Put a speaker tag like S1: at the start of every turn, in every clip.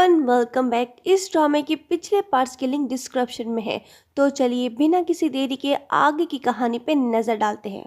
S1: Everyone, welcome back. इस ड्रामे के पिछले पार्ट्स की लिंक डिस्क्रिप्शन में है, तो चलिए बिना किसी देरी के आगे की कहानी पे नजर डालते हैं।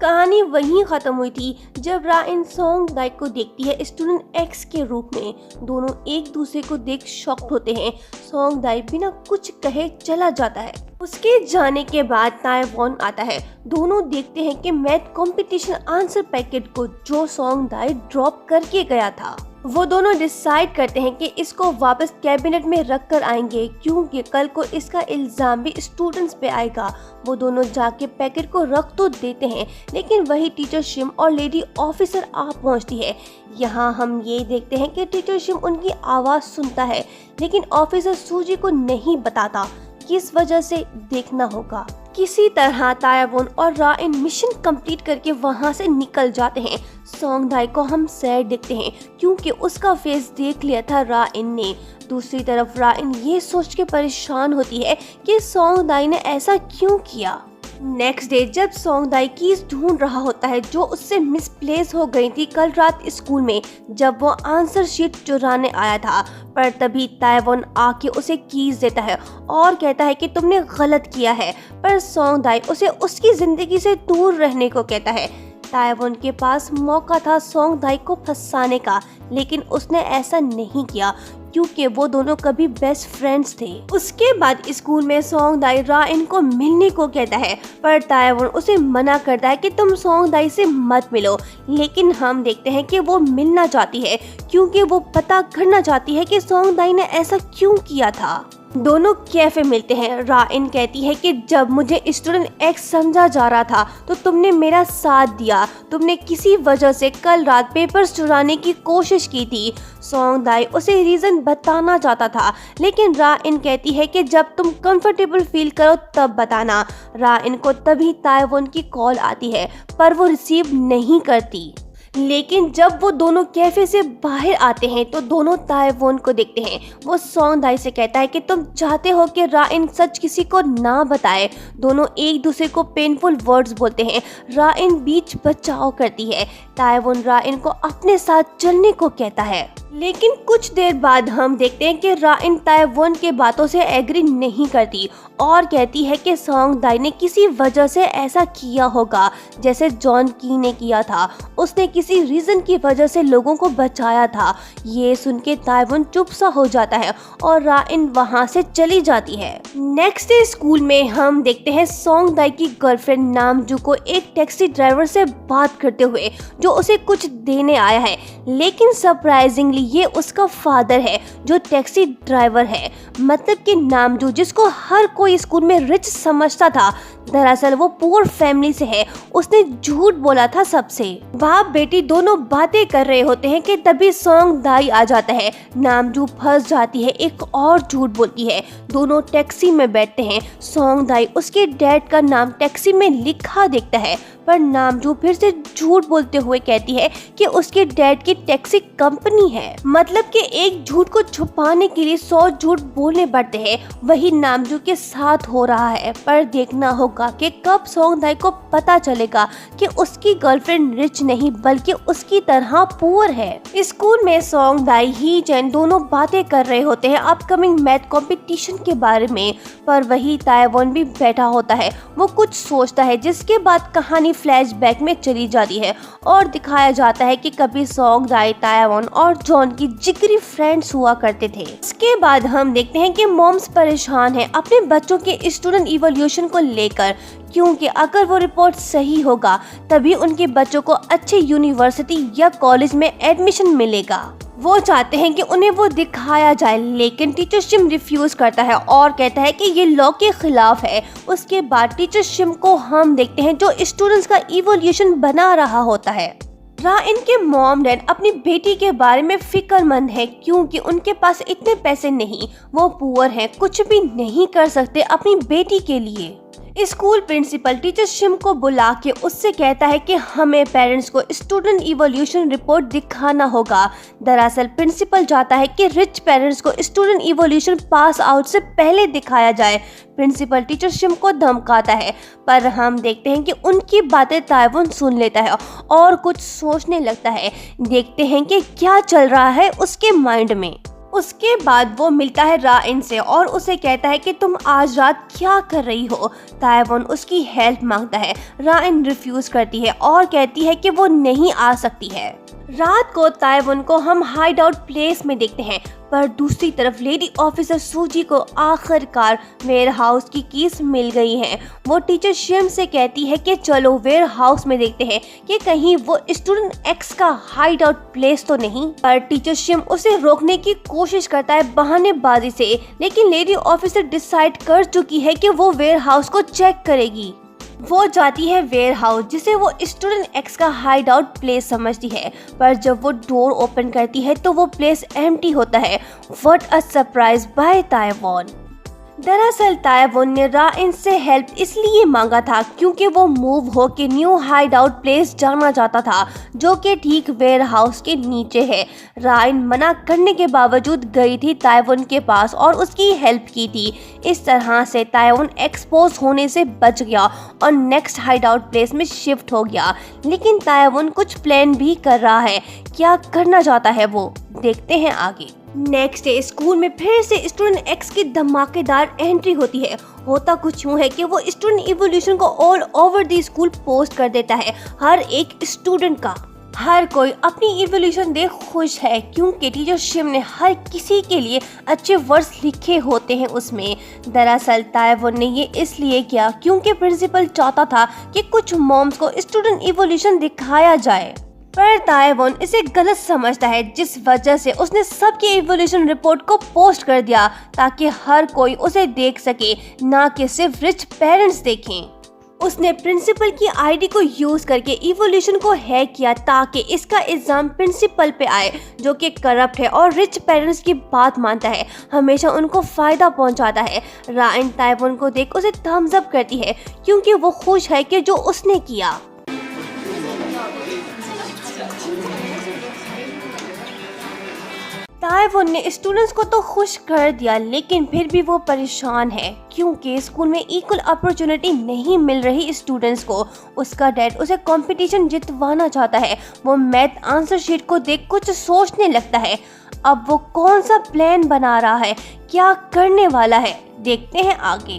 S1: कहानी वहीं खत्म हुई थी जब राइन सॉन्ग दाई को देखती है स्टूडेंट एक्स के रूप में। दोनों एक दूसरे को देख शॉक्ड होते हैं। सॉन्ग दाई बिना कुछ कहे चला जाता है। उसके जाने के बाद ताइवॉन आता है। दोनों देखते हैं कि मैथ कंपटीशन आंसर पैकेट को जो सॉन्ग दाई ड्रॉप करके गया था, वो दोनों डिसाइड करते हैं कि इसको वापस कैबिनेट में रख कर आएंगे, क्योंकि कल को इसका इल्जाम भी स्टूडेंट्स पे आएगा। वो दोनों जाके पैकेट को रख तो देते हैं, लेकिन वही टीचर शिम और लेडी ऑफिसर आ पहुंचती है। यहाँ हम ये देखते हैं कि टीचर शिम उनकी आवाज सुनता है, लेकिन ऑफिसर सूजी को नहीं बताता। किस वजह से देखना होगा। किसी तरह ताइवॉन और राइन मिशन कंप्लीट करके वहां से निकल जाते हैं। सॉन्ग दाई को हम सैड देखते हैं, क्योंकि उसका फेस देख लिया था राइन ने। दूसरी तरफ राइन ये सोच के परेशान होती है कि सॉन्ग दाई ने ऐसा क्यों किया। नेक्स्ट डे जब सॉन्ग दाई कीज ढूंढ रहा होता है जो उससे मिसप्लेस हो गई थी कल रात स्कूल में, जब वो आंसर शीट चुराने आया था, पर तभी ताइवॉन आके उसे कीज देता है और कहता है कि तुमने गलत किया है। पर सॉन्ग दाई उसे उसकी जिंदगी से दूर रहने को कहता है। ताइवॉन के पास मौका था सॉन्ग दाई को फंसाने का, लेकिन उसने ऐसा नहीं किया, क्योंकि वो दोनों कभी बेस्ट फ्रेंड्स थे। उसके बाद स्कूल में सॉन्ग दाई राइन को मिलने को कहता है, पर ताइवॉन उसे मना करता है कि तुम सॉन्ग दाई से मत मिलो। लेकिन हम देखते हैं कि वो मिलना चाहती है, क्योंकि वो पता करना चाहती है कि सॉन्ग दाई ने ऐसा क्यों किया था। दोनों कैफे मिलते हैं। राइन कहती है कि जब मुझे स्टूडेंट एक्स समझा जा रहा था तो तुमने मेरा साथ दिया। तुमने किसी वजह से कल रात पेपर्स चुराने की कोशिश की थी। सॉन्ग दाई उसे रीजन बताना चाहता था, लेकिन राइन कहती है कि जब तुम कंफर्टेबल फील करो तब बताना। राइन को तभी ताइवॉन की कॉल आती है, पर वो रिसीव नहीं करती। लेकिन जब वो दोनों कैफे से बाहर आते हैं तो दोनों ताइवॉन को देखते हैं। वो सॉन्ग दाई से कहता है कि तुम चाहते हो कि राइन सच किसी को ना बताए। दोनों एक दूसरे को पेनफुल वर्ड्स बोलते हैं। राइन बीच बचाव करती है। ताइवॉन राइन को अपने साथ चलने को कहता है, लेकिन कुछ देर बाद हम देखते हैं कि राइन ताइवॉन के बातों से एग्री नहीं करती और कहती है कि सॉन्ग दाई ने किसी वजह से ऐसा किया होगा, जैसे जॉन की ने किया था। उसने किसी रीजन की वजह से लोगों को बचाया था। ये सुन के ताइवॉन चुप सा हो जाता है और राइन वहां से चली जाती है। नेक्स्ट डे स्कूल में हम देखते हैं सॉन्ग दाई की गर्लफ्रेंड नामजू को एक टैक्सी ड्राइवर से बात करते हुए, जो उसे कुछ देने आया है। लेकिन सरप्राइजिंगली ये उसका फादर है, जो टैक्सी ड्राइवर है। मतलब कि नामजू, जिसको हर कोई स्कूल में रिच समझता था, दरअसल वो पुअर फैमिली से है। उसने झूठ बोला था सबसे। बाप बेटी दोनों बातें कर रहे होते हैं कि तभी सॉन्ग दाई आ जाता है। नामजू फंस जाती है, एक और झूठ बोलती है। दोनों टैक्सी में बैठते हैं। सॉन्ग दाई उसके डैड का नाम टैक्सी में लिखा देखता है, पर नामजू फिर से झूठ बोलते हुए कहती है कि उसके डैड की टैक्सी कंपनी है। मतलब कि एक झूठ को छुपाने के लिए 100 झूठ बोलने पड़ते हैं। वही नामजू के साथ हो रहा है, पर देखना होगा कि कब सॉन्ग दाई को पता चलेगा कि उसकी गर्लफ्रेंड रिच नहीं बल्कि उसकी तरह पुअर है। स्कूल में सॉन्ग दाई ही चैन दोनों बातें कर रहे होते हैं अपकमिंग मैथ कंपटीशन के बारे में, पर वही ताइवॉन भी बैठा होता है। वो कुछ सोचता है, जिसके बाद कहानी फ्लैशबैक में चली जाती है और दिखाया जाता है कि कभी सॉन्ग दाई ताइवॉन और जॉन की जिगरी फ्रेंड्स हुआ करते थे। इसके बाद हम देखते हैं कि मॉम्स परेशान है अपने बच्चों के स्टूडेंट इवोल्यूशन को लेकर, क्योंकि अगर वो रिपोर्ट सही होगा तभी उनके बच्चों को अच्छे यूनिवर्सिटी या कॉलेज में एडमिशन मिलेगा। वो चाहते हैं कि उन्हें वो दिखाया जाए, लेकिन टीचर शिम रिफ्यूज करता है और कहता है कि ये लॉ के खिलाफ है। उसके बाद टीचर शिम को हम देखते हैं जो स्टूडेंट्स का इवोल्यूशन बना रहा होता है। राइन के मॉम डैड अपनी बेटी के बारे में फिक्रमंद है, क्योंकि उनके पास इतने पैसे नहीं। वो पुअर हैं, कुछ भी नहीं कर सकते अपनी बेटी के लिए। स्कूल प्रिंसिपल टीचर शिम को बुला के उससे कहता है कि हमें पेरेंट्स को स्टूडेंट इवोल्यूशन रिपोर्ट दिखाना होगा। दरअसल प्रिंसिपल चाहता है कि रिच पेरेंट्स को स्टूडेंट इवोल्यूशन पास आउट से पहले दिखाया जाए। प्रिंसिपल टीचर शिम को धमकाता है, पर हम देखते हैं कि उनकी बातें ताइवुन सुन लेता है और कुछ सोचने लगता है। देखते हैं कि क्या चल रहा है उसके माइंड में। उसके बाद वो मिलता है राइन से और उसे कहता है कि तुम आज रात क्या कर रही हो। ताइवुन उसकी हेल्प मांगता है। राइन रिफ्यूज करती है और कहती है कि वो नहीं आ सकती है। रात को ताइवुन को हम हाइड आउट प्लेस में देखते हैं, पर दूसरी तरफ लेडी ऑफिसर सूजी को आखिरकार वेयर हाउस की कीज मिल गई हैं। वो टीचर शिम से कहती है कि चलो वेयर हाउस में देखते हैं कि कहीं वो स्टूडेंट एक्स का हाइड आउट प्लेस तो नहीं। पर टीचर शिम उसे रोकने की कोशिश करता है बहानेबाजी से, लेकिन लेडी ऑफिसर डिसाइड कर चुकी है कि वो वेयर हाउस को चेक करेगी। वो जाती है वेयर हाउस, जिसे वो स्टूडेंट एक्स का हाइड आउट प्लेस समझती है, पर जब वो डोर ओपन करती है तो वो प्लेस एम्प्टी होता है। What a surprise by Taewoon. दरअसल ताइवुन ने राइन से हेल्प इसलिए मांगा था क्योंकि वो मूव हो के न्यू हाइड आउट प्लेस जाना चाहता था, जो कि ठीक वेयर हाउस के नीचे है। राइन मना करने के बावजूद गई थी ताइवुन के पास और उसकी हेल्प की थी। इस तरह से ताइवुन एक्सपोज होने से बच गया और नेक्स्ट हाइड आउट प्लेस में शिफ्ट हो गया। लेकिन ताइवुन कुछ प्लान भी कर रहा है। क्या करना चाहता है वो देखते हैं आगे। नेक्स्ट डे स्कूल में फिर से स्टूडेंट एक्स की धमाकेदार एंट्री होती है। होता कुछ यूँ है कि वो स्टूडेंट इवोल्यूशन को all over the school post कर देता है, हर एक स्टूडेंट का। हर कोई अपनी इवोल्यूशन देख खुश है क्योंकि टीचर शिम ने हर किसी के लिए अच्छे वर्ड्स लिखे होते हैं उसमें। दरअसल ताइवुन ने ये इसलिए किया क्योंकि प्रिंसिपल चाहता था कि कुछ मॉम्स को स्टूडेंट इवोल्यूशन दिखाया जाए, पर ताइवुन इसे गलत समझता है, जिस वजह से उसने सबकी इवोल्यूशन रिपोर्ट को पोस्ट कर दिया ताकि हर कोई उसे देख सके, ना कि सिर्फ रिच पेरेंट्स देखें। उसने प्रिंसिपल की आईडी को यूज करके इवोल्यूशन को हैक किया ताकि इसका इल्जाम प्रिंसिपल पे आए, जो कि करप्ट है और रिच पेरेंट्स की बात मानता है, हमेशा उनको फायदा पहुंचाता है। राइन ताइवुन को देख उसे थम्स अप करती है क्योंकि वो खुश है कि जो उसने किया। ताइवुन ने स्टूडेंट्स को तो खुश कर दिया, लेकिन फिर भी वो परेशान है क्योंकि स्कूल में इक्वल अपॉर्चुनिटी नहीं मिल रही स्टूडेंट्स को। उसका डैड उसे कंपटीशन जितवाना चाहता है। वो मैथ आंसर शीट को देख कुछ सोचने लगता है। अब वो कौन सा प्लान बना रहा है, क्या करने वाला है, देखते हैं आगे।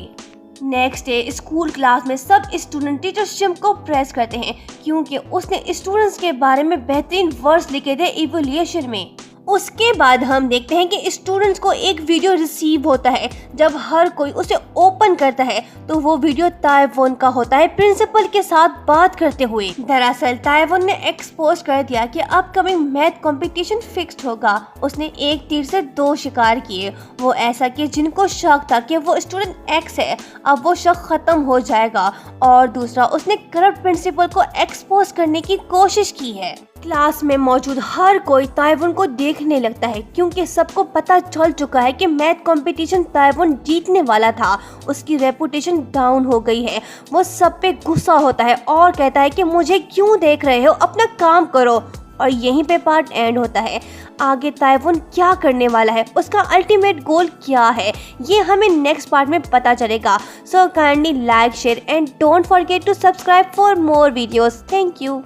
S1: नेक्स्ट डे स्कूल क्लास में सब स्टूडेंट टीचर शिम को प्रेस करते हैं क्योंकि उसने स्टूडेंट्स के बारे में बेहतरीन वर्ड्स लिखे थे इवोल्यूशन में। उसके बाद हम देखते हैं कि स्टूडेंट्स को एक वीडियो रिसीव होता है। जब हर कोई उसे ओपन करता है तो वो वीडियो ताइवुन का होता है प्रिंसिपल के साथ बात करते हुए। दरअसल ताइवुन ने एक्सपोज कर दिया कि अपकमिंग मैथ कंपटीशन फिक्स्ड होगा। उसने एक तीर से दो शिकार किए। वो ऐसा कि जिनको शक था कि वो स्टूडेंट एक्स है, अब वो शक खत्म हो जाएगा। और दूसरा, उसने करप्ट प्रिंसिपल को एक्सपोज करने की कोशिश की है। क्लास में मौजूद हर कोई ताइवुन को देखने लगता है क्योंकि सबको पता चल चुका है कि मैथ कंपटीशन ताइवुन जीतने वाला था। उसकी रेपुटेशन डाउन हो गई है। वो सब पे गुस्सा होता है और कहता है कि मुझे क्यों देख रहे हो, अपना काम करो। और यहीं पे पार्ट एंड होता है। आगे ताइवुन क्या करने वाला है, उसका अल्टीमेट गोल क्या है, ये हमें नेक्स्ट पार्ट में पता चलेगा। So kindly like, share and don't forget to subscribe for more videos. Thank you.